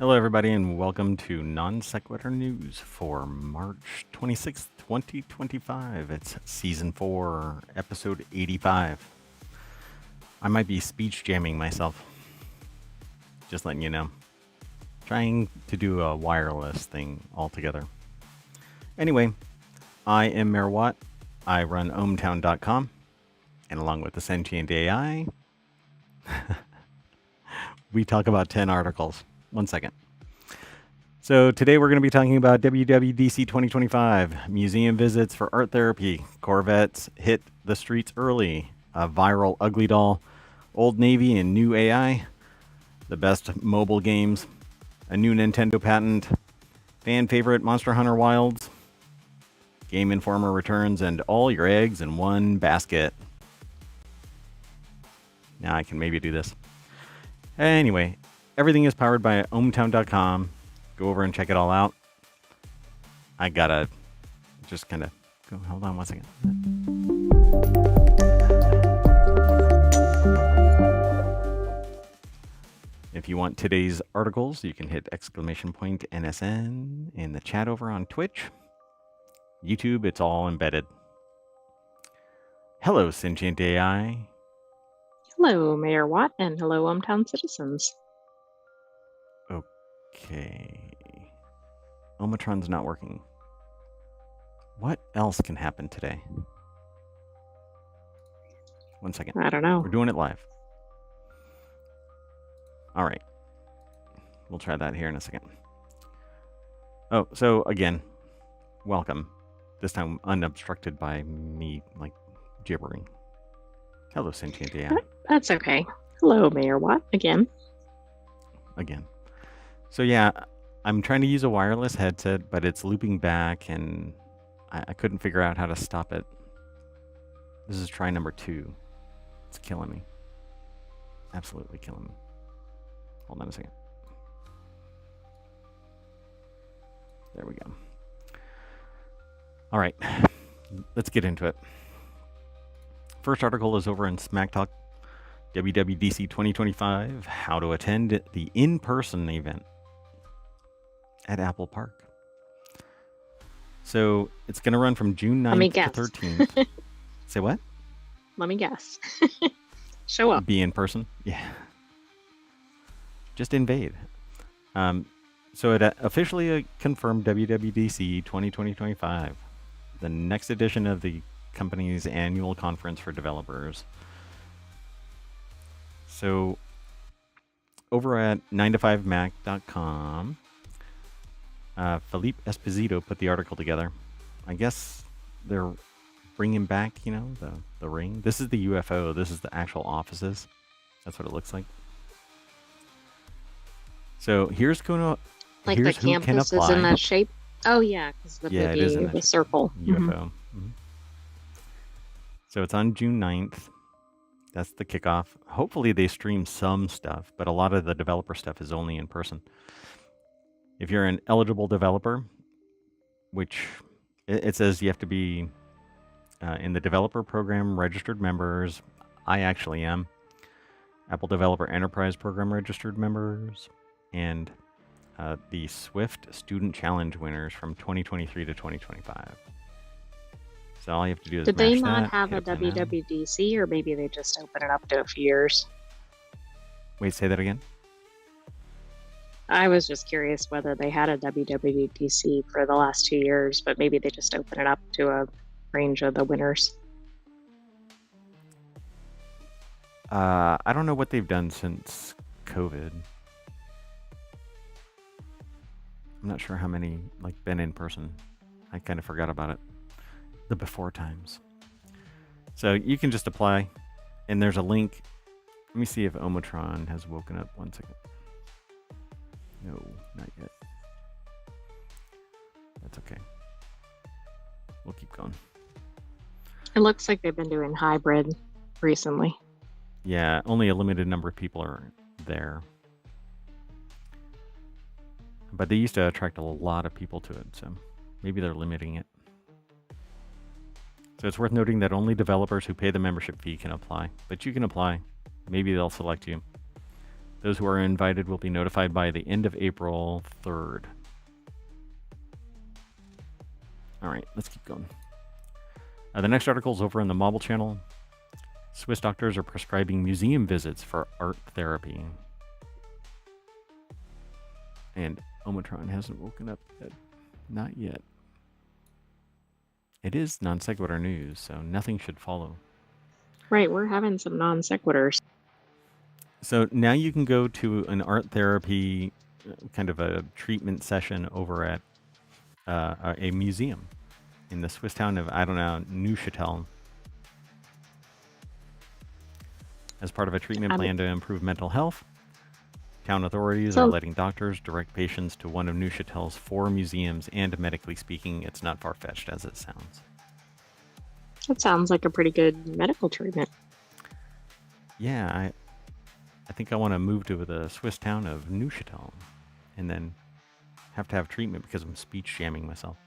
Hello, everybody, and welcome to Non Sequitur News for March 26th, 2025. It's Season 4, Episode 85. I might be speech jamming myself. Just letting you know. Trying to do a wireless thing altogether. Anyway, I am Mayor Watt. I run ohmtown.com, and along with the Sentient AI, we talk about 10 articles. 1 second. So today we're going to be talking about WWDC 2025, museum visits for art therapy, Corvettes hit the streets early, a viral ugly doll, Old Navy and new AI, the best mobile games, a new Nintendo patent, fan favorite Monster Hunter Wilds, Game Informer returns, and all your eggs in one basket. Now I can maybe do this. Anyway, everything is powered by ohmtown.com. Go over and check it all out. I gotta just kind of go. Hold on 1 second. If you want today's articles, you can hit !NSN in the chat over on Twitch. YouTube, it's all embedded. Hello, Sentient AI. Hello, Mayor Watt, and hello, Ohmtown citizens. Okay. Omatron's not working. What else can happen today? 1 second. I don't know. We're doing it live. All right. We'll try that here in a second. Oh, so again, welcome. This time unobstructed by me, like, gibbering. Hello, Sentient AI. That's okay. Hello, Mayor Watt, again. Again. So yeah, I'm trying to use a wireless headset, but it's looping back, and I couldn't figure out how to stop it. This is try number 2. It's killing me. Absolutely killing me. Hold on a second. There we go. All right, let's get into it. First article is over in Smack Talk, WWDC 2025, how to attend the in-person event at Apple Park. So it's going to run from June 9th to 13th. Say what? Let me guess. Show up. Be in person? Yeah. Just invade. So it officially confirmed WWDC 2025, the next edition of the company's annual conference for developers. So over at 9to5mac.com, Philippe Esposito put the article together. I guess they're bringing back, the ring. This is the UFO. This is the actual offices. That's what it looks like. So here's the campus is in that shape. Oh yeah, because the it is in the circle UFO. Mm-hmm. So it's on June 9th. That's the kickoff. Hopefully they stream some stuff, but a lot of the developer stuff is only in person. If you're an eligible developer, which it says you have to be in the developer program registered members. I actually am. Apple Developer Enterprise Program registered members, and the Swift Student Challenge winners from 2023 to 2025. So all you have to do is Did match they not that, have a WWDC, or maybe they just open it up to a few years? Wait, say that again? I was just curious whether they had a WWDC for the last 2 years, but maybe they just open it up to a range of the winners. I don't know what they've done since COVID. I'm not sure how many been in person. I kind of forgot about it. The before times. So you can just apply, and there's a link. Let me see if Omatron has woken up. 1 second. No, not yet. That's okay. We'll keep going. It looks like they've been doing hybrid recently. Yeah, only a limited number of people are there. But they used to attract a lot of people to it, so maybe they're limiting it. So it's worth noting that only developers who pay the membership fee can apply, but you can apply. Maybe they'll select you. Those who are invited will be notified by the end of April 3rd. All right, let's keep going. The next article is over in the Mobile channel. Swiss doctors are prescribing museum visits for art therapy. And Omicron hasn't woken up yet. Not yet. It is non sequitur news, so nothing should follow. Right, we're having some non sequiturs. So now you can go to an art therapy kind of a treatment session over at a museum in the Swiss town of, Neuchâtel. As part of a treatment plan to improve mental health, town authorities are letting doctors direct patients to one of Neuchâtel's 4 museums, and medically speaking, it's not far-fetched as it sounds. That sounds like a pretty good medical treatment. Yeah, I think I want to move to the Swiss town of Neuchâtel and then have to have treatment because I'm speech jamming myself.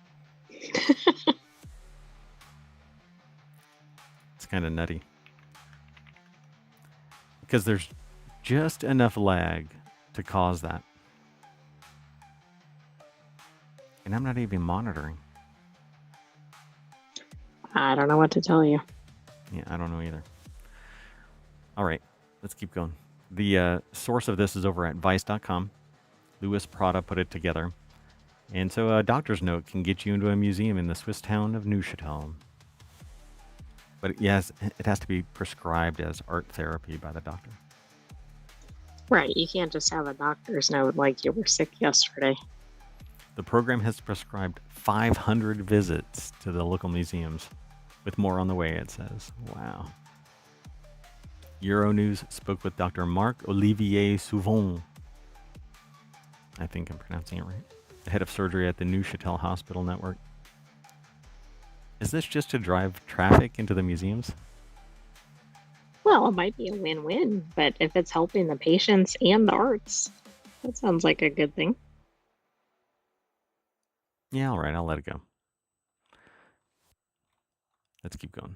It's kind of nutty. Because there's just enough lag to cause that. And I'm not even monitoring. I don't know what to tell you. Yeah, I don't know either. All right, let's keep going. The source of this is over at Vice.com. Louis Prada put it together. And so a doctor's note can get you into a museum in the Swiss town of Neuchâtel. But yes, it has to be prescribed as art therapy by the doctor. Right, you can't just have a doctor's note like you were sick yesterday. The program has prescribed 500 visits to the local museums, with more on the way, it says. Wow. Euronews spoke with Dr. Marc-Olivier Souvon. I think I'm pronouncing it right. The head of surgery at the Neuchâtel Hospital Network. Is this just to drive traffic into the museums? Well, it might be a win-win, but if it's helping the patients and the arts, that sounds like a good thing. Yeah, all right, I'll let it go. Let's keep going.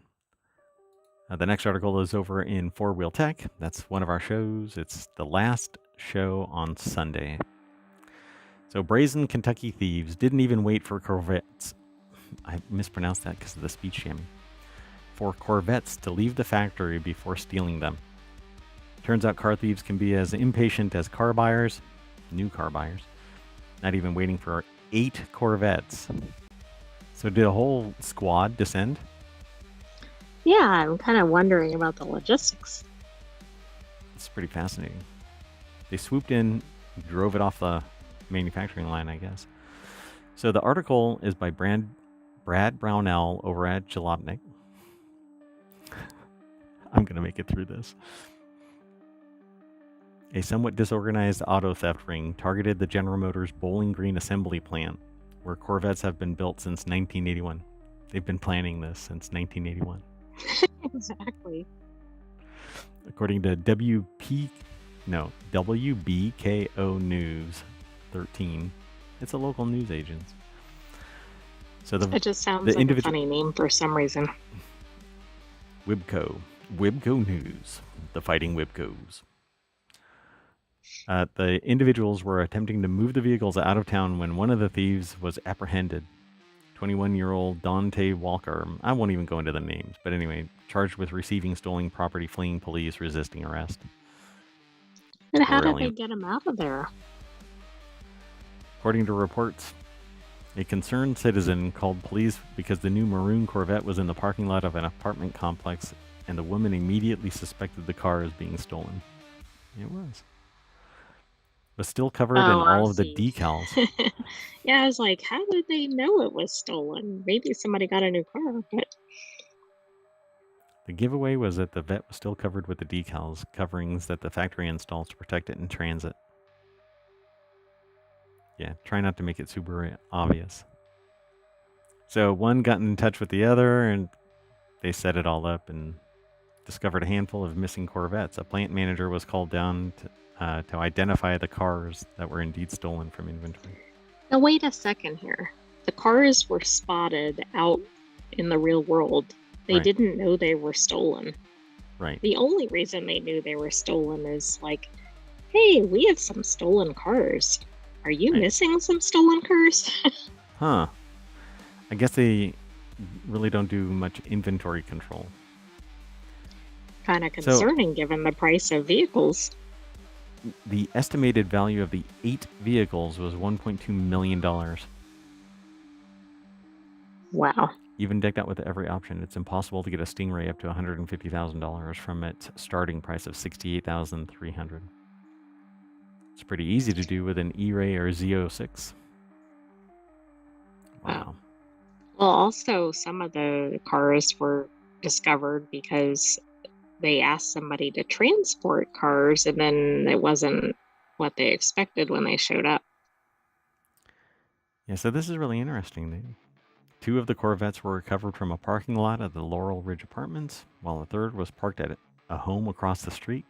The next article is over in 4-Wheel Tech. That's one of our shows. It's the last show on Sunday. So brazen Kentucky thieves didn't even wait for Corvettes. I mispronounced that because of the speech jamming. For Corvettes to leave the factory before stealing them. Turns out car thieves can be as impatient as car buyers, new car buyers, not even waiting for 8 Corvettes. So did a whole squad descend? Yeah, I'm kind of wondering about the logistics. It's pretty fascinating. They swooped in, drove it off the manufacturing line, I guess. So the article is by Brad Brownell over at Jalopnik. I'm going to make it through this. A somewhat disorganized auto theft ring targeted the General Motors Bowling Green assembly plant, where Corvettes have been built since 1981. They've been planning this since 1981. Exactly. According to WBKO News 13, it's a local news agency. So it just sounds like a funny name for some reason. Wibco News, the Fighting Wibcos. The individuals were attempting to move the vehicles out of town when one of the thieves was apprehended. 21-year-old Dante Walker. I won't even go into the names, but anyway, charged with receiving stolen property, fleeing police, resisting arrest. And how did they get him out of there? According to reports, a concerned citizen called police because the new maroon Corvette was in the parking lot of an apartment complex, and the woman immediately suspected the car as being stolen. It was. Was still covered in all of the decals. Yeah, I was like, how did they know it was stolen? Maybe somebody got a new car, but... The giveaway was that the Vette was still covered with the decals, coverings that the factory installs to protect it in transit. Yeah, try not to make it super obvious. So one got in touch with the other, and they set it all up and discovered a handful of missing Corvettes. A plant manager was called down to identify the cars that were indeed stolen from inventory. Now wait a second here. The cars were spotted out in the real world. They didn't know they were stolen. Right. The only reason they knew they were stolen is like Hey, we have some stolen cars. Are you missing some stolen cars? Huh. I guess they really don't do much inventory control. Kind of So concerning given the price of vehicles. the estimated value of the 8 vehicles was $1.2 million. Wow. Even decked out with every option, it's impossible to get a Stingray up to $150,000 from its starting price of $68,300. It's pretty easy to do with an E-Ray or Z06. Wow. Well, also, some of the cars were discovered because they asked somebody to transport cars, and then it wasn't what they expected when they showed up. Yeah, so this is really interesting. 2 of the Corvettes were recovered from a parking lot at the Laurel Ridge Apartments, while a third was parked at a home across the street.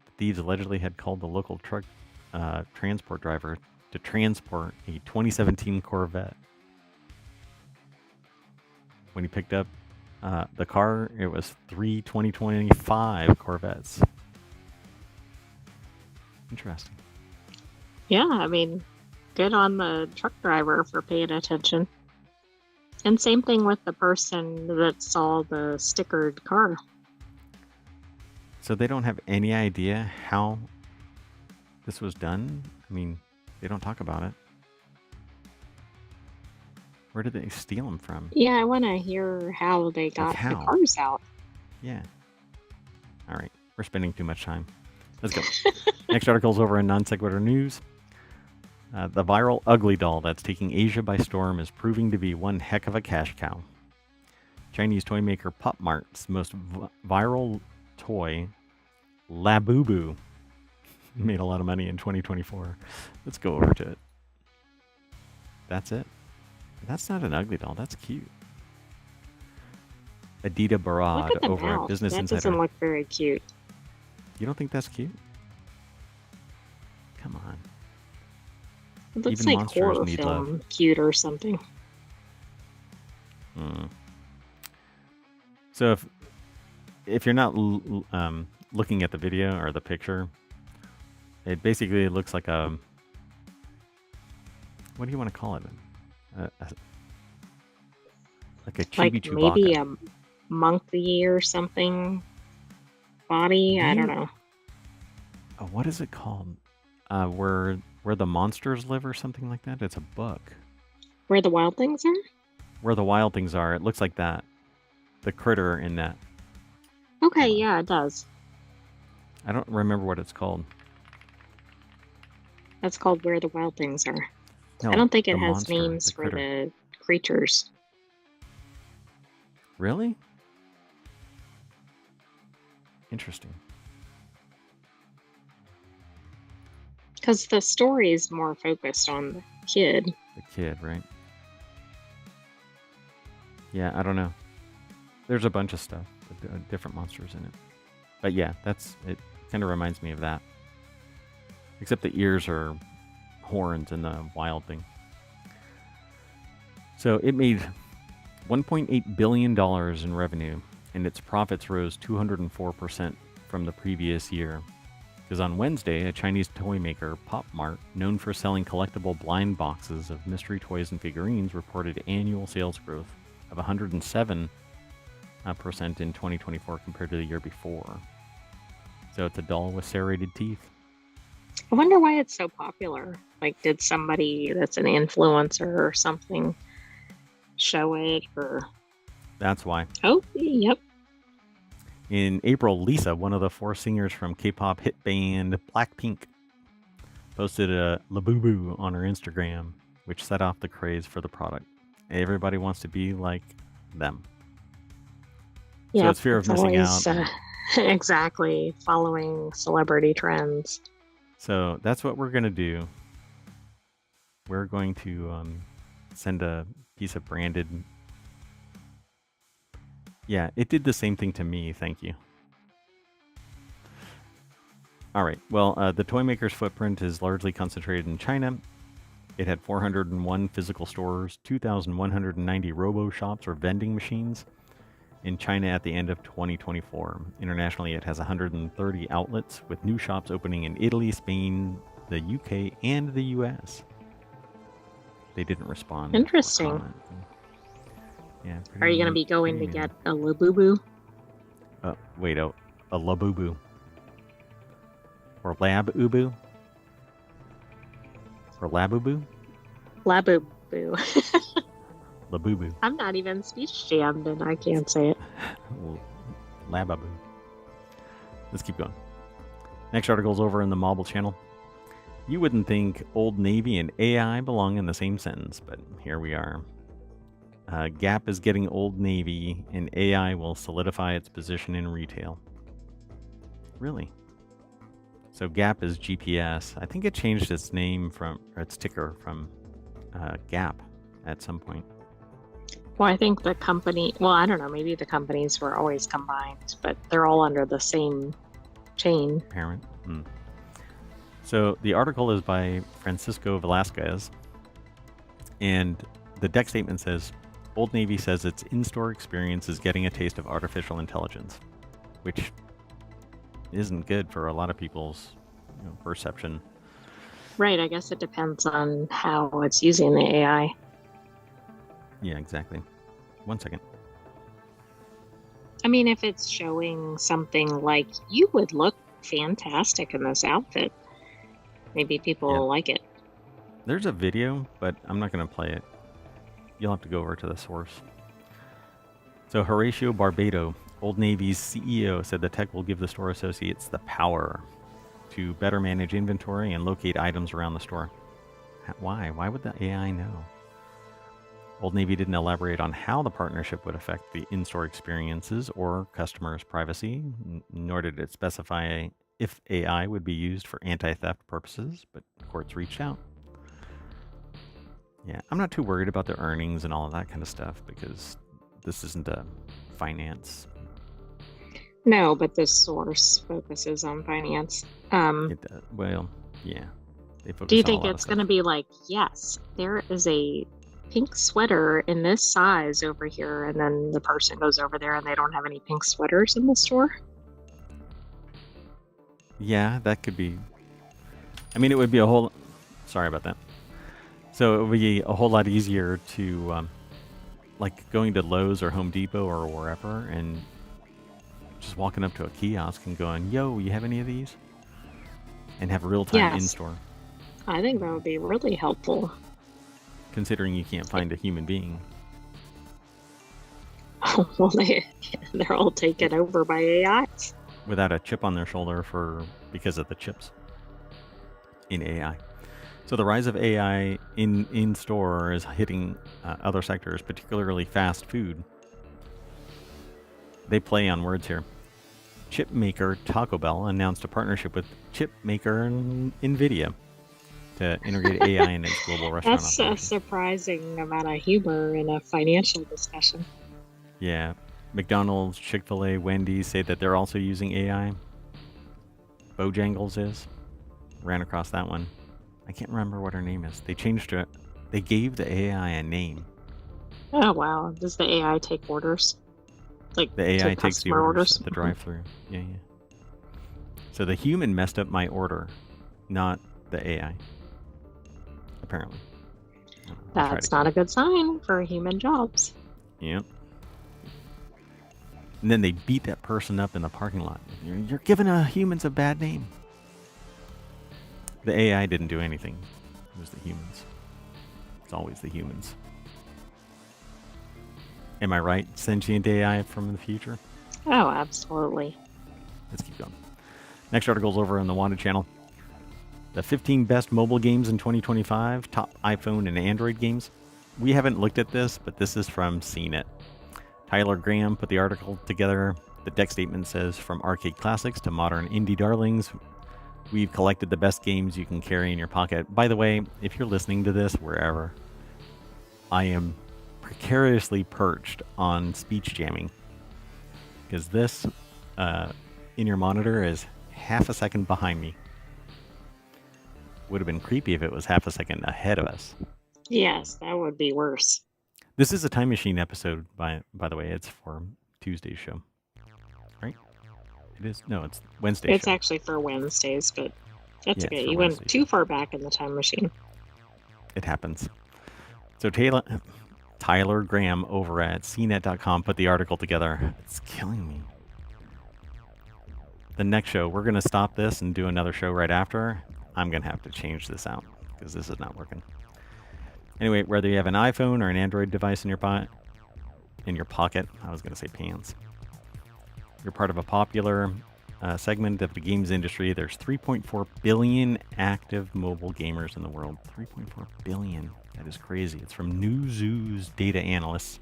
The thieves allegedly had called the local truck transport driver to transport a 2017 Corvette. When he picked up the car, it was 3 2025 Corvettes. Interesting. Yeah, I mean, good on the truck driver for paying attention. And same thing with the person that saw the stickered car. So they don't have any idea how this was done? I mean, they don't talk about it. Where did they steal them from? Yeah, I want to hear how they got the cars out. Yeah. All right. We're spending too much time. Let's go. Next article's over in Non Sequitur News. The viral ugly doll that's taking Asia by storm is proving to be one heck of a cash cow. Chinese toy maker Pop Mart's most viral toy, Labubu, made a lot of money in 2024. Let's go over to it. That's it. That's not an ugly doll. That's cute. Adita Barad over at Business Insider. That doesn't look very cute. You don't think that's cute? Come on. It looks even like horror film love. Cute or something. So if you're not looking at the video or the picture, it basically looks like a, what do you want to call it? Like a chibi Chewbacca. Like maybe a monkey or something body. I don't know. Oh, what is it called? Where the monsters live or something like that? It's a book. Where the wild things are? Where the wild things are. It looks like that. The critter in that. Okay, yeah, it does. I don't remember what it's called. That's called Where the Wild Things Are. No, I don't think it has names for the creatures. Really? Interesting. Because the story is more focused on the kid. The kid, right? Yeah, I don't know. There's a bunch of stuff with different monsters in it. But yeah, it kind of reminds me of that. Except the ears are horns in the wild thing. So it made $1.8 billion in revenue, and its profits rose 204% from the previous year. Because on Wednesday, a Chinese toy maker, Pop Mart, known for selling collectible blind boxes of mystery toys and figurines, reported annual sales growth of 107% in 2024 compared to the year before. So it's a doll with serrated teeth. I wonder why it's so popular. Like, did somebody that's an influencer or something show it, or? That's why. Oh, yep. In April, Lisa, one of the 4 singers from K-pop hit band Blackpink, posted a Labubu on her Instagram, which set off the craze for the product. Everybody wants to be like them. Yeah, so it's fear of missing out. Exactly, following celebrity trends. So that's what we're going to do. We're going to send a piece of branded... Yeah, it did the same thing to me, thank you. All right, well, the toy maker's footprint is largely concentrated in China. It had 401 physical stores, 2,190 robo-shops or vending machines, in China at the end of 2024. Internationally, it has 130 outlets, with new shops opening in Italy, Spain, the UK, and the US. They didn't respond or Interesting. comment. Yeah, Are you going to be going to get a Labubu? Wait, a Labubu. Or Lab Ubu? Or Labubu? Labubu. Labubu. I'm not even speech jammed and I can't say it. Lababu. Let's keep going. Next article's over in the Mobile channel. You wouldn't think Old Navy and AI belong in the same sentence, but here we are. Gap is getting Old Navy, and AI will solidify its position in retail. Really? So Gap is GPS. I think it changed its name or its ticker from Gap at some point. Well, I think the company, well, I don't know, maybe the companies were always combined, but they're all under the same chain. Parent. So the article is by Francisco Velasquez, and the deck statement says, Old Navy says its in-store experience is getting a taste of artificial intelligence, which isn't good for a lot of people's perception. Right, I guess it depends on how it's using the AI. Yeah, exactly. 1 second. I mean, if it's showing something like, you would look fantastic in this outfit, maybe people will like it. There's a video, but I'm not going to play it. You'll have to go over to the source. So Horatio Barbado, Old Navy's CEO, said the tech will give the store associates the power to better manage inventory and locate items around the store. Why? Why would the AI know? Old Navy didn't elaborate on how the partnership would affect the in-store experiences or customers' privacy, nor did it specify if AI would be used for anti-theft purposes, but courts reached out. Yeah, I'm not too worried about the earnings and all of that kind of stuff because this isn't a finance. No, but this source focuses on finance. It does. Well, yeah. Do you think it's going to be like, yes, there is a pink sweater in this size over here, and then the person goes over there and they don't have any pink sweaters in the store? Yeah, that could be. I mean, it would be a whole. Sorry about that. So it would be a whole lot easier to, like going to Lowe's or Home Depot or wherever and just walking up to a kiosk and going, yo, you have any of these? And have real-time in-store. I think that would be really helpful. Considering you can't find a human being. Oh, well, they're all taken over by AI. Without a chip on their shoulder because of the chips in AI. So the rise of AI in store is hitting other sectors, particularly fast food. They play on words here. Chip maker Taco Bell announced a partnership with chip maker NVIDIA to integrate AI in its global restaurant That's operation. a surprising amount of humor in a financial discussion. Yeah. McDonald's, Chick-fil-A, Wendy's say that they're also using AI. Bojangles is. Ran across that one. I can't remember what her name is. They changed it. They gave the AI a name. Oh, wow. Does the AI take orders? Like the AI takes the orders at the drive-thru. Yeah. So the human messed up my order, not the AI. Apparently. That's not a good sign for human jobs. Yep. And then they beat that person up in the parking lot. You're giving humans a bad name. The AI didn't do anything. It was the humans. It's always the humans. Am I right? Sentient AI from the future? Oh, absolutely. Let's keep going. Next article's over on the Wanted channel. The 15 best mobile games in 2025, top iPhone and Android games. We haven't looked at this, but this is from CNET. Tyler Graham put the article together. The deck statement says, from arcade classics to modern indie darlings, we've collected the best games you can carry in your pocket. By the way, if you're listening to this wherever, I am precariously perched on speech jamming because this in your monitor is half a second behind me. Would have been creepy if it was half a second ahead of us. Yes, that would be worse. This is a Time Machine episode, by the way. It's for Tuesday's show, right? It is. No, it's Wednesday's It's show. actually for Wednesdays, but that's Yeah, okay. it's for You went Wednesday's too show. far back in the time machine. It happens. So Tyler Graham over at cnet.com put the article together. It's killing me. The next show, we're going to stop this and do another show right after. I'm going to have to change this out because this is not working. Anyway, whether you have an iPhone or an Android device in your pocket, I was going to say pants. You're part of a popular segment of the games industry. There's 3.4 billion active mobile gamers in the world. 3.4 billion. That is crazy. It's from Newzoo's data analysts.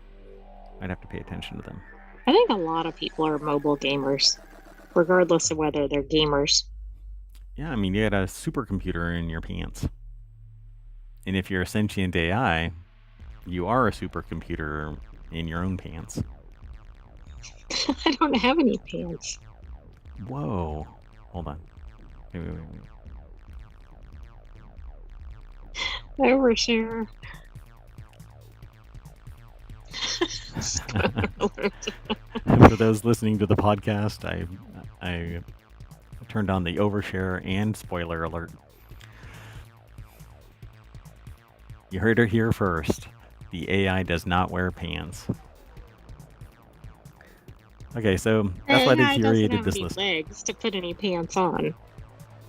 I'd have to pay attention to them. I think a lot of people are mobile gamers, regardless of whether they're gamers. Yeah, I mean, you got a supercomputer in your pants. And if you're a sentient AI, you are a supercomputer in your own pants. I don't have any pants. Whoa. Hold on. Wait. Overshare. For those listening to the podcast, I turned on the overshare and spoiler alert. You heard it here first. The AI does not wear pants. Okay, so that's why they curated this list. Legs to put any pants on.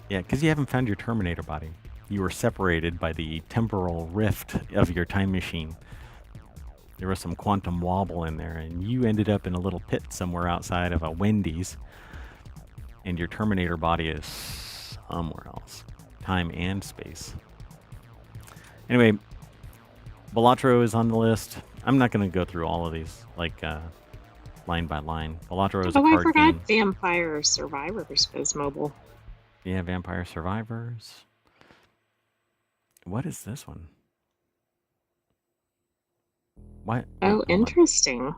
Yeah, because you haven't found your Terminator body. You were separated by the temporal rift of your time machine. There was some quantum wobble in there, and you ended up in a little pit somewhere outside of a Wendy's, and your Terminator body is somewhere else. Time and space. Anyway, Balatro is on the list. I'm not going to go through all of these, line by line. Balatro is a card game. I forgot Vampire Survivors was mobile. Yeah, Vampire Survivors. What is this one? What? Oh, interesting.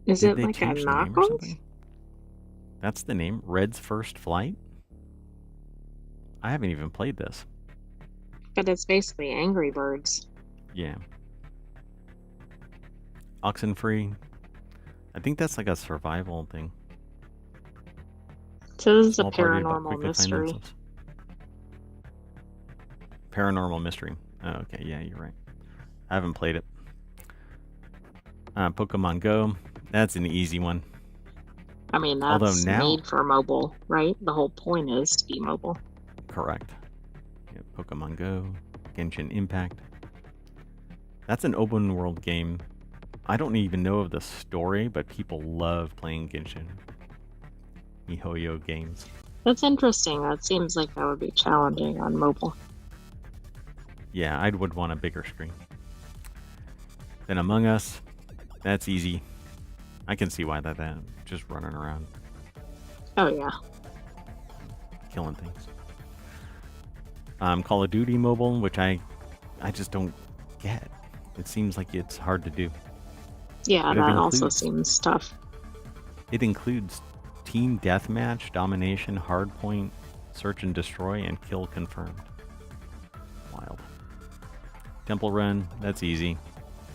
Is it like a knockoff? That's the name. Red's First Flight? I haven't even played this. But it's basically Angry Birds. Yeah. Oxenfree. I think that's like a survival thing. So this is a paranormal mystery. Paranormal mystery. Oh, okay, yeah, you're right. I haven't played it. Pokemon Go. That's an easy one. I mean, that's made for mobile, right? The whole point is to be mobile. Correct. Yeah, Pokemon Go, Genshin Impact. That's an open world game. I don't even know of the story, but people love playing Genshin. MiHoYo games. That's interesting. That seems like that would be challenging on mobile. Yeah, I would want a bigger screen. Then Among Us. That's easy. I can see why that just running around. Oh, yeah. Killing things. Call of Duty Mobile, which I just don't get. It seems like it's hard to do. Yeah, that also seems tough. It includes team deathmatch, domination, hardpoint, search and destroy, and kill confirmed. Wild. Temple Run, that's easy.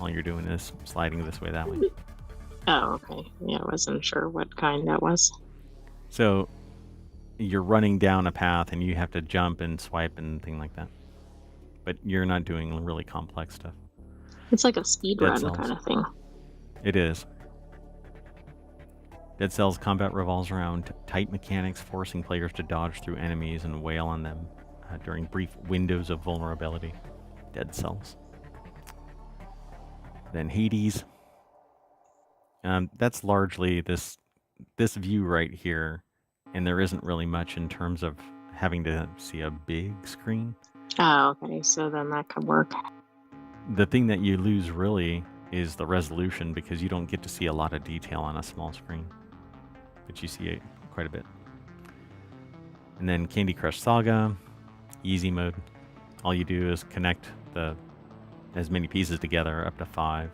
All you're doing is sliding this way, that way. Oh, okay. Yeah, I wasn't sure what kind that was. So you're running down a path and you have to jump and swipe and thing like that. But you're not doing really complex stuff. It's like a speed run kind of thing. It is. Dead Cells combat revolves around tight mechanics, forcing players to dodge through enemies and wail on them during brief windows of vulnerability. Dead Cells. Then Hades. That's largely this view right here, and there isn't really much in terms of having to see a big screen. Oh, okay. So then that could work. The thing that you lose really is the resolution, because you don't get to see a lot of detail on a small screen, but you see it quite a bit. And then Candy Crush Saga, easy mode. All you do is connect as many pieces together, up to 5,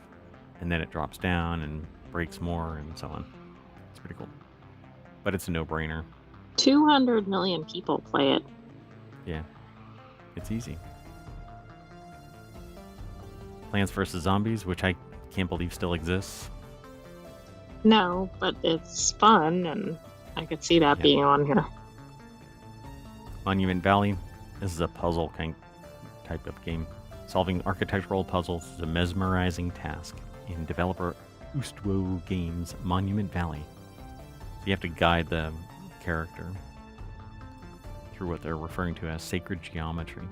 and then it drops down and breaks more and so on. It's pretty cool. But it's a no-brainer. 200 million people play it. Yeah. It's easy. Plants vs. Zombies, which I can't believe still exists. No, but it's fun, and I could see that being on here. Monument Valley. This is a puzzle type of game. Solving architectural puzzles is a mesmerizing task in developer Ustwo Games' Monument Valley. So you have to guide the character through what they're referring to as sacred geometry.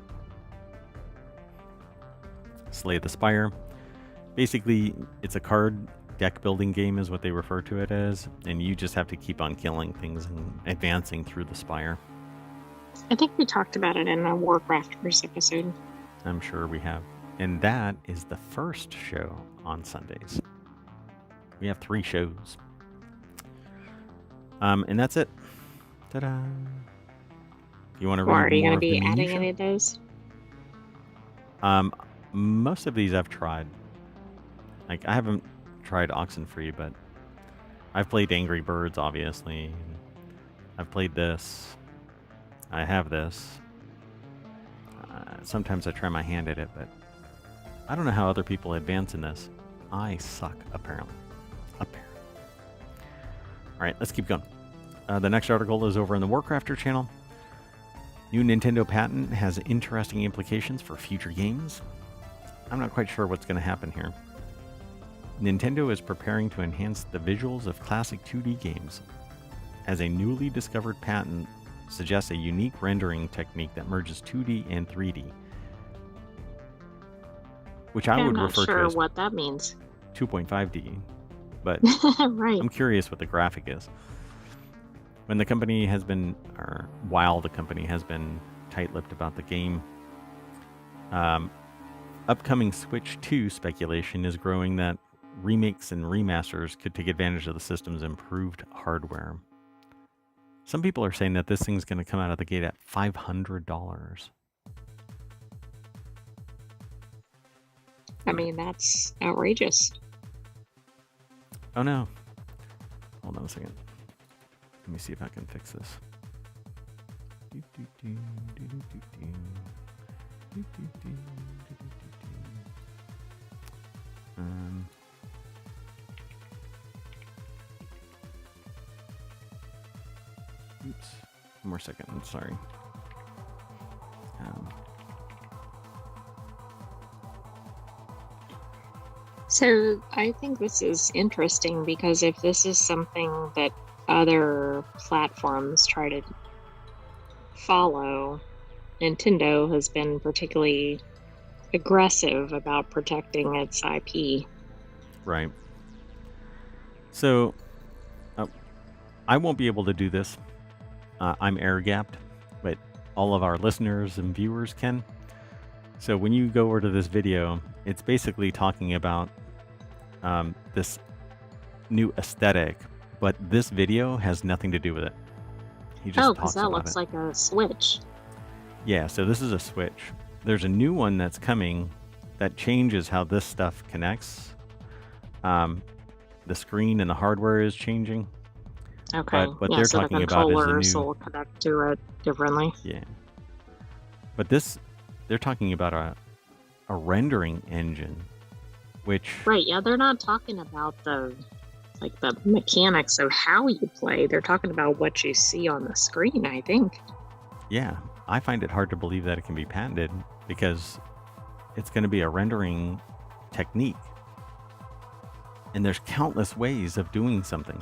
Slay the Spire. Basically, it's a card deck building game is what they refer to it as, and you just have to keep on killing things and advancing through the spire. I think we talked about it in a WarCrafters episode. I'm sure we have. And that is the first show on Sundays. We have 3 shows. And that's it. Ta-da! If you want to read more Are you going to of be the adding minutia, any of those? most of these I've tried. Like, I haven't tried Oxenfree, but I've played Angry Birds, obviously. I've played this. I have this. Sometimes I try my hand at it, but I don't know how other people advance in this. I suck, apparently. All right, let's keep going. The next article is over in the WarCrafters channel. New Nintendo patent has interesting implications for future games. I'm not quite sure what's going to happen here. Nintendo is preparing to enhance the visuals of classic 2D games, as a newly discovered patent suggests a unique rendering technique that merges 2D and 3D, which I would refer to as what that means. 2.5D, but right. I'm curious what the graphic is. When the company has been, or while the company has been tight-lipped about the game, upcoming Switch 2 speculation is growing that remakes and remasters could take advantage of the system's improved hardware. Some people are saying that this thing's going to come out of the gate at $500. I mean, that's outrageous. Oh no. Hold on a second. Let me see if I can fix this. Oops. One more second. I'm sorry. So I think this is interesting because if this is something that other platforms try to follow, Nintendo has been particularly aggressive about protecting its IP. Right. So, I won't be able to do this. I'm air-gapped, but all of our listeners and viewers can. So when you go over to this video, it's basically talking about this new aesthetic, but this video has nothing to do with it. He just talks because that about looks it. like a Switch. Yeah, so this is a Switch. There's a new one that's coming that changes how this stuff connects. The screen and the hardware is changing. Okay. But they're so talking the about is a controllers new. will connect to it differently. Yeah. But this, they're talking about a rendering engine, which. Right. Yeah, they're not talking about the mechanics of how you play. They're talking about what you see on the screen, I think. Yeah, I find it hard to believe that it can be patented because it's going to be a rendering technique. And there's countless ways of doing something.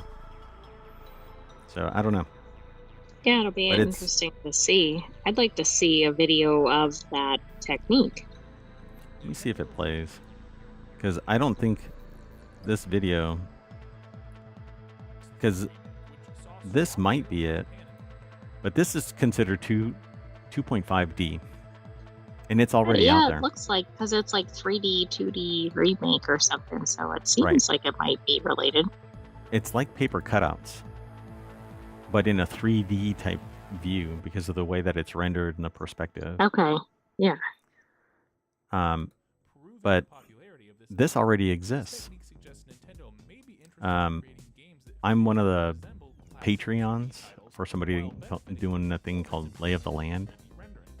So I don't know. Yeah, it'll be interesting to see. I'd like to see a video of that technique. Let me see if it plays. Because I don't think this video... Because this might be it. But this is considered 2.5D. And it's already out there. Yeah, it looks like, because it's like 3D, 2D remake or something. So it seems like it might be related. It's like paper cutouts, but in a 3D type view because of the way that it's rendered and the perspective. Okay, yeah. But this already exists. I'm one of the Patreons for somebody doing a thing called Lay of the Land,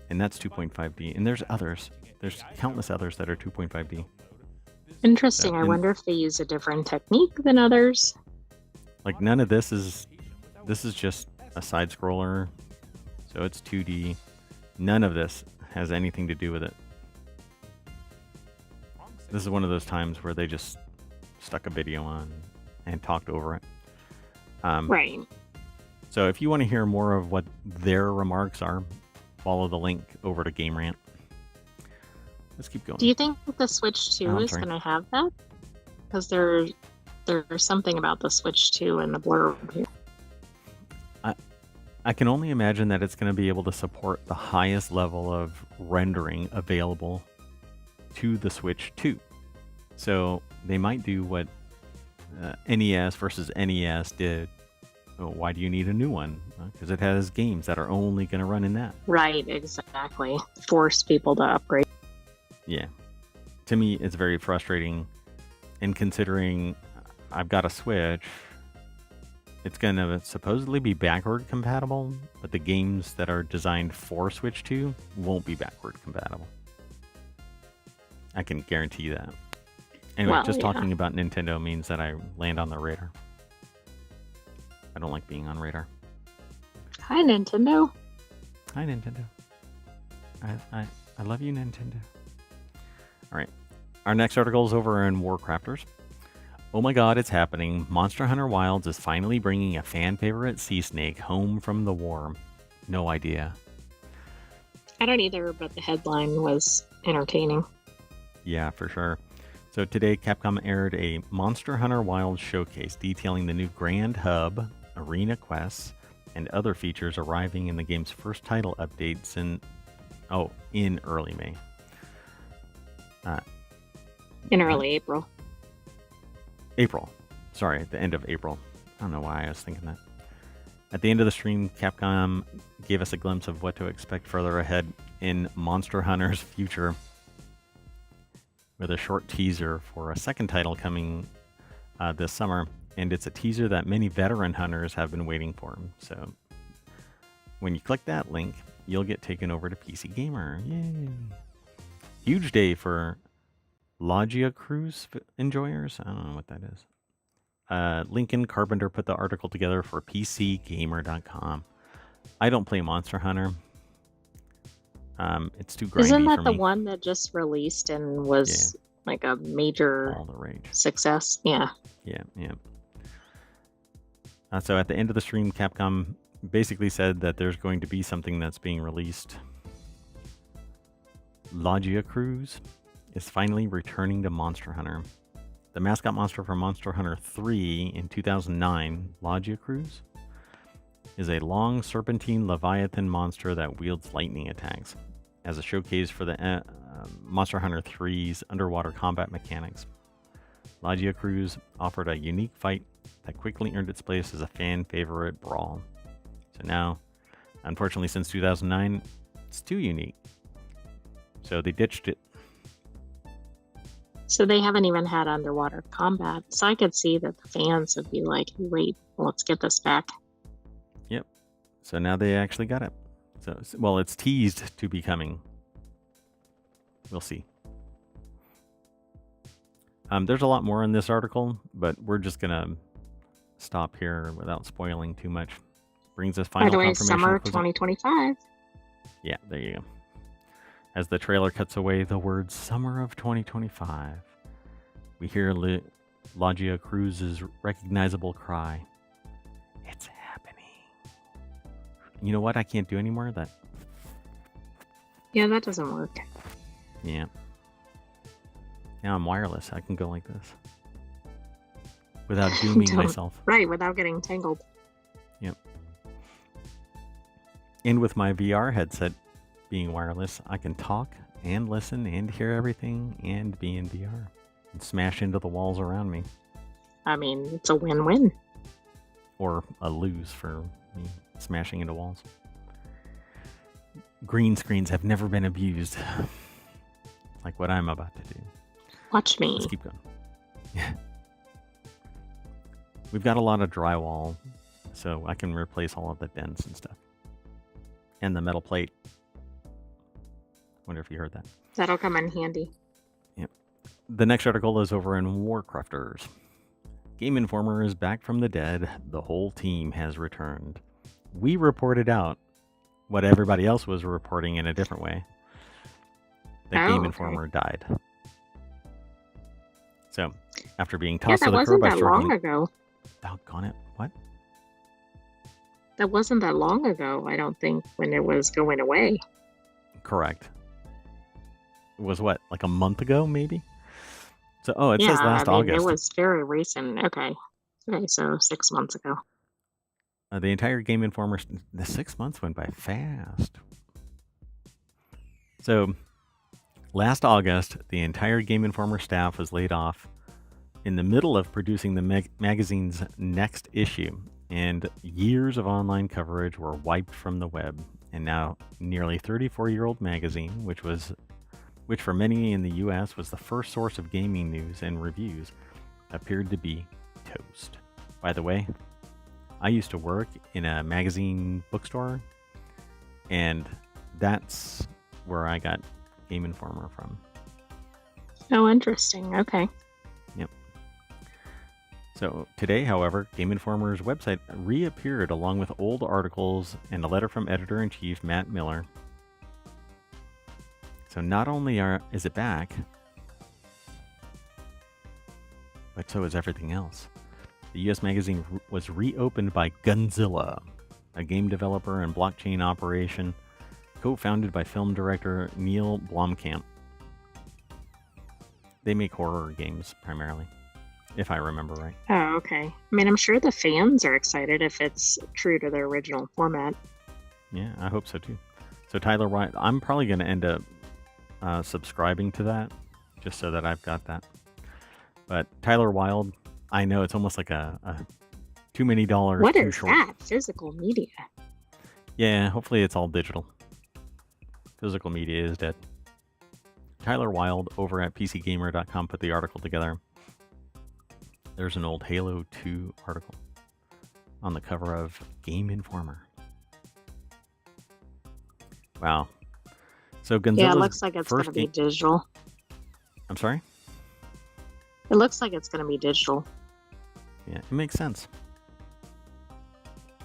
and that's 2.5D. And there's others. There's countless others that are 2.5D. Interesting. So, I wonder if they use a different technique than others. like none of this is just a side scroller, so it's 2D. None of this has anything to do with it. This is one of those times where they just stuck a video on and talked over it. Right. So if you want to hear more of what their remarks are, follow the link over to Game Rant. Let's keep going. Do you think the Switch 2 is going to have that? Because there's something about the Switch 2 in the blurb here. I can only imagine that it's going to be able to support the highest level of rendering available to the Switch 2. So they might do what NES versus NES did. Oh, why do you need a new one? Because it has games that are only going to run in that. Right, exactly. Force people to upgrade. Yeah. To me, it's very frustrating. And considering I've got a Switch, it's going to supposedly be backward compatible, but the games that are designed for Switch 2 won't be backward compatible. I can guarantee that. Anyway, just talking about Nintendo means that I land on the radar. I don't like being on radar. Hi, Nintendo. Hi, Nintendo. I love you, Nintendo. All right. Our next article is over in WarCrafters. Oh my god, it's happening. Monster Hunter Wilds is finally bringing a fan favorite sea snake home from the war. No idea. I don't either, but the headline was entertaining. Yeah, for sure. So today, Capcom aired a Monster Hunter Wilds showcase detailing the new Grand Hub, arena quests, and other features arriving in the game's first title updates in early May. In early April. April. Sorry, at the end of April. I don't know why I was thinking that. At the end of the stream, Capcom gave us a glimpse of what to expect further ahead in Monster Hunter's future, with a short teaser for a second title coming this summer, and it's a teaser that many veteran hunters have been waiting for. So when you click that link, you'll get taken over to PC Gamer. Yay! Huge day for Logia Cruise enjoyers. I don't know what that is. Lincoln Carpenter put the article together for PCGamer.com. I don't play Monster Hunter. It's too grindy for me. Isn't that the one that just released and was like a major all the rage success? Yeah. Yeah. So at the end of the stream, Capcom basically said that there's going to be something that's being released. Logia Cruise is finally returning to Monster Hunter. The mascot monster for Monster Hunter 3 in 2009, Logia Cruise, is a long serpentine leviathan monster that wields lightning attacks. As a showcase for the Monster Hunter 3's underwater combat mechanics, Logia Cruise offered a unique fight that quickly earned its place as a fan favorite brawl. So now, unfortunately, since 2009, it's too unique. So they ditched it. So they haven't even had underwater combat. So I could see that the fans would be like, wait, let's get this back. Yep. So now they actually got it. So, well, it's teased to be coming. We'll see. There's a lot more in this article, but we're just going to stop here without spoiling too much. Brings us final confirmation. Summer 2025. Yeah, there you go. As the trailer cuts away the words summer of 2025, we hear Logia Cruise's recognizable cry. It's happening. You know what? I can't do any more of that. Yeah, that doesn't work. Yeah. Now I'm wireless. I can go like this. Without dooming myself. Right, without getting tangled. Yep. And with my VR headset being wireless, I can talk and listen and hear everything and be in VR and smash into the walls around me. I mean, it's a win-win. Or a lose for me smashing into walls. Green screens have never been abused like what I'm about to do. Watch me. Let's keep going. We've got a lot of drywall, so I can replace all of the dents and stuff. And the metal plate. Wonder if you heard that. That'll come in handy. Yep. The next article is over in WarCrafters. Game Informer is back from the dead. The whole team has returned. We reported out what everybody else was reporting in a different way. That Game Informer died. So, after being tossed to the curb by that wasn't that long ago. Doggone it. What? That wasn't that long ago, I don't think, when it was going away. Correct. It was what, like a month ago, maybe? So, it says last August. It was very recent. Okay, so 6 months ago. The entire Game Informer, the 6 months went by fast. So, last August, the entire Game Informer staff was laid off in the middle of producing the magazine's next issue, and years of online coverage were wiped from the web. And now, nearly 34-year-old magazine, which for many in the US was the first source of gaming news and reviews, appeared to be toast. By the way, I used to work in a magazine bookstore, and that's where I got Game Informer from. Oh, interesting. Okay. Yep. So today, however, Game Informer's website reappeared along with old articles and a letter from editor-in-chief Matt Miller. So not only is it back, but so is everything else. The US magazine was reopened by Gunzilla, a game developer and blockchain operation co-founded by film director Neil Blomkamp. They make horror games primarily, if I remember right. Oh, okay. I mean, I'm sure the fans are excited if it's true to their original format. Yeah, I hope so too. So Tyler White, I'm probably going to end up subscribing to that just so that I've got that. But Tyler Wilde, I know it's almost like a too many dollars. What is that? Physical media? Yeah, hopefully it's all digital. Physical media is dead. Tyler Wilde over at PCGamer.com put the article together. There's an old Halo 2 article on the cover of Game Informer. Wow. So Gonzilla's it looks like it's going to be digital. I'm sorry? It looks like it's going to be digital. Yeah, it makes sense.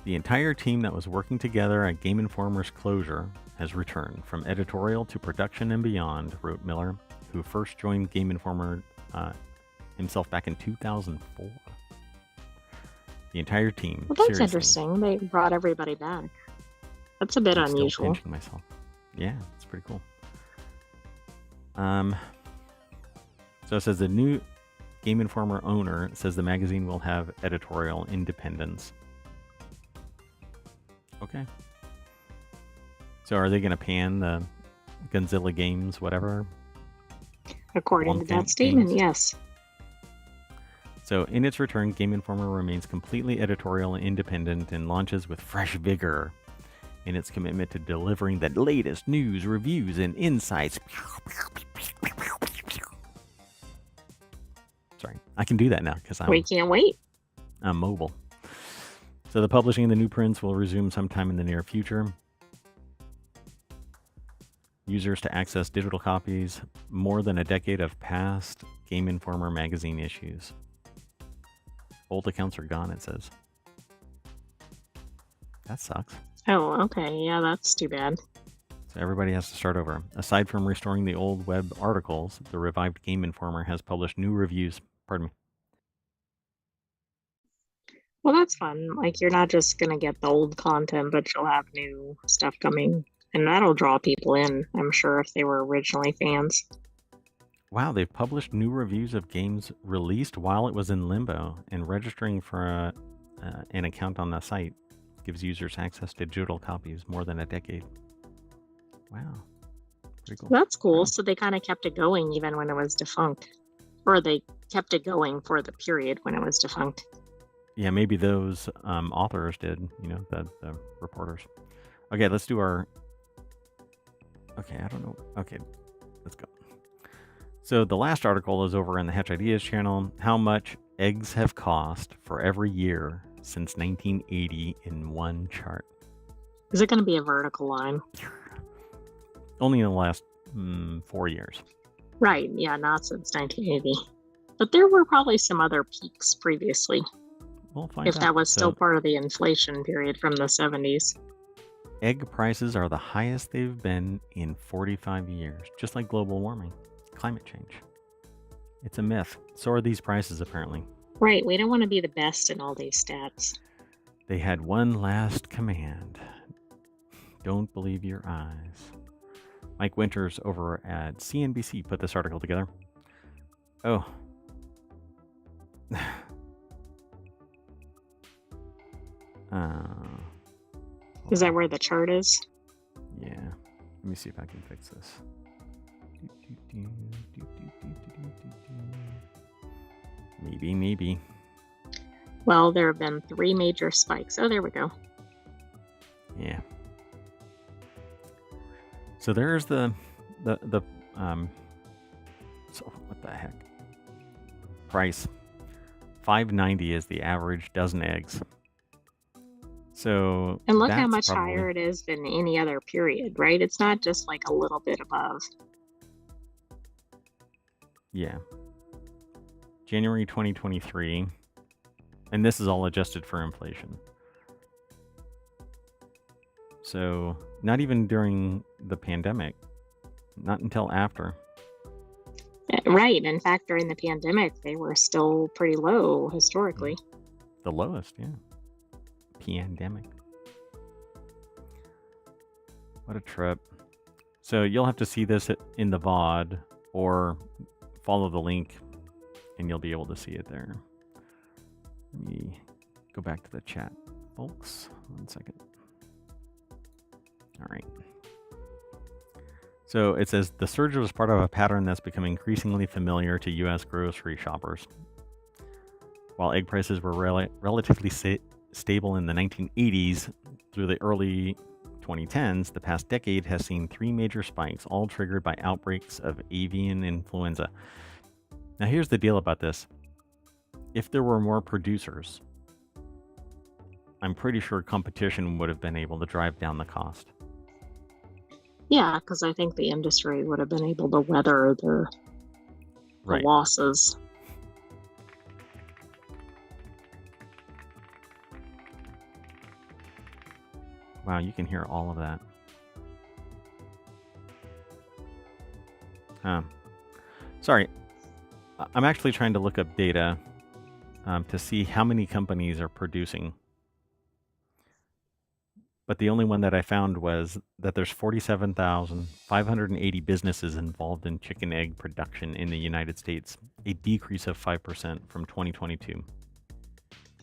The entire team that was working together at Game Informer's closure has returned from editorial to production and beyond, wrote Miller, who first joined Game Informer himself back in 2004. The entire team. Well, that's interesting. They brought everybody back. That's a bit unusual. Still pinching myself. Yeah, it's pretty cool. So it says the new Game Informer owner says the magazine will have editorial independence. Okay. So are they going to pan the Gonzilla games, whatever? According to that statement, yes. So in its return, Game Informer remains completely editorial and independent and launches with fresh vigor in its commitment to delivering the latest news, reviews, and insights. Sorry, I can do that now because we can't wait. I'm mobile. So the publishing of the new prints will resume sometime in the near future. Users to access digital copies, more than a decade of past Game Informer magazine issues. Old accounts are gone, it says. That sucks. Oh, okay. Yeah, that's too bad. So everybody has to start over. Aside from restoring the old web articles, the revived Game Informer has published new reviews. Pardon me. Well, that's fun. Like, you're not just going to get the old content, but you'll have new stuff coming. And that'll draw people in, I'm sure, if they were originally fans. Wow, they've published new reviews of games released while it was in limbo, and registering for an account on the site gives users access to digital copies more than a decade. Wow. Pretty cool. That's cool. Wow. So they kind of kept it going even when it was defunct. Or they kept it going for the period when it was defunct. Yeah, maybe those authors did, the reporters. Okay, let's do our... Okay, I don't know. Okay, let's go. So the last article is over in the Hatch Ideas channel. How much eggs have cost for every year since 1980 in one chart. Is it going to be a vertical line? Only in the last 4 years. Right, yeah, not since 1980. But there were probably some other peaks previously, We'll find if out. that was still So, part of the inflation period from the 70s. egg prices are the highest they've been in 45 years, just like global warming, climate change. It's a myth. So are these prices, apparently. Right, we don't want to be the best in all these stats. They had one last command. Don't believe your eyes. Mike Winters over at CNBC put this article together. Oh. Is that where the chart is? Yeah. Let me see if I can fix this. Maybe. Well, there have been 3 major spikes. Oh, there we go. Yeah. So there's so what the heck? Price. $5.90 is the average dozen eggs. So and look how much higher it is than any other period, right? It's not just like a little bit above. Yeah. January 2023. And this is all adjusted for inflation. So not even during the pandemic, not until after. Right. In fact, during the pandemic, they were still pretty low historically. The lowest, yeah. Pandemic. What a trip. So you'll have to see this in the VOD or follow the link and you'll be able to see it there. Let me go back to the chat, folks. 1 second. All right. So it says the surge was part of a pattern that's become increasingly familiar to U.S. grocery shoppers. While egg prices were relatively stable in the 1980s through the early 2010s, the past decade has seen 3 major spikes, all triggered by outbreaks of avian influenza. Now here's the deal about this. If there were more producers, I'm pretty sure competition would have been able to drive down the cost. Yeah, because I think the industry would have been able to weather the losses. Wow, you can hear all of that. Sorry, I'm actually trying to look up data to see how many companies are producing. But the only one that I found was that there's 47,580 businesses involved in chicken egg production in the United States, a decrease of 5% from 2022.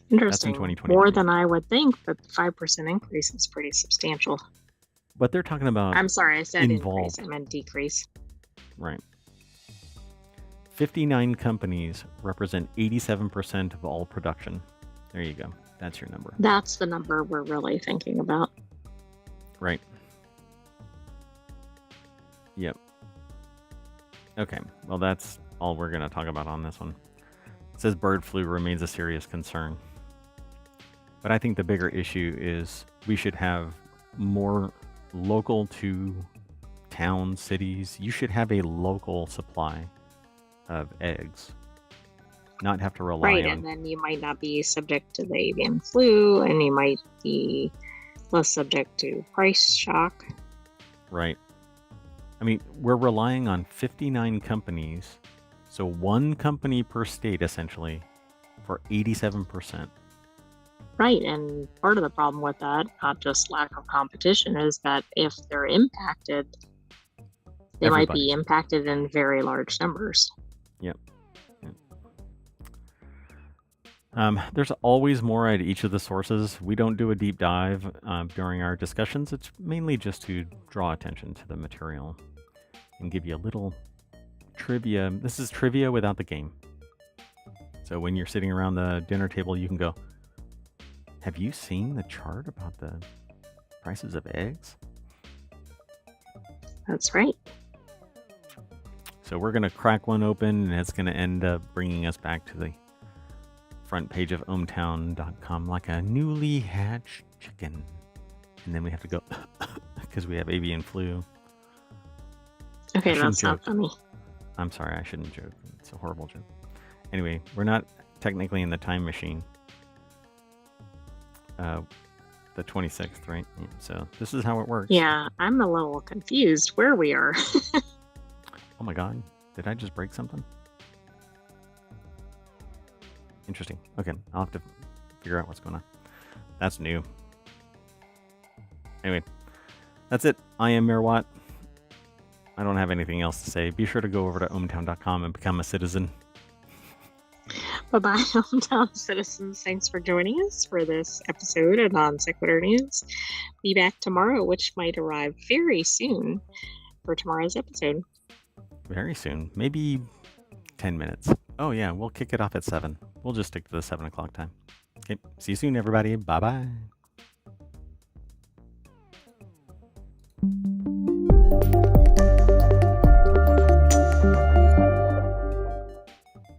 Interesting. That's in more than I would think, but the 5% increase is pretty substantial. But they're talking about I'm sorry, I said increase, I meant decrease. Right. 59 companies represent 87% of all production. There you go. That's your number. That's the number we're really thinking about. Right. Yep. Okay. Well, that's all we're going to talk about on this one. It says bird flu remains a serious concern. But I think the bigger issue is we should have more local to town cities. You should have a local supply of eggs. Not have to rely on... and then you might not be subject to the avian flu, and you might be less subject to price shock. Right. I mean, we're relying on 59 companies, so 1 company per state, essentially, for 87%. Right, and part of the problem with that, not just lack of competition, is that if they're impacted, they might be impacted in very large numbers. Yep. There's always more at each of the sources. We don't do a deep dive during our discussions. It's mainly just to draw attention to the material and give you a little trivia. This is trivia without the game. So when you're sitting around the dinner table, you can go, have you seen the chart about the prices of eggs? That's right. So we're going to crack one open, and it's going to end up bringing us back to the front page of ohmtown.com like a newly hatched chicken. And then we have to go because we have avian flu. Okay, that's not funny. I'm sorry, I shouldn't joke. It's a horrible joke. Anyway, we're not technically in the time machine. The 26th, right? Yeah, so this is how it works. Yeah, I'm a little confused where we are. Oh my god, did I just break something? Interesting. Okay, I'll have to figure out what's going on. That's new. Anyway, that's it. I am Mirwat. I don't have anything else to say. Be sure to go over to ohmtown.com and become a citizen. Bye-bye, hometown citizens. Thanks for joining us for this episode of Non Sequitur News. Be back tomorrow, which might arrive very soon for tomorrow's episode. Very soon. Maybe 10 minutes. Oh yeah, we'll kick it off at 7. We'll just stick to the 7 o'clock time. Okay, see you soon, everybody. Bye-bye.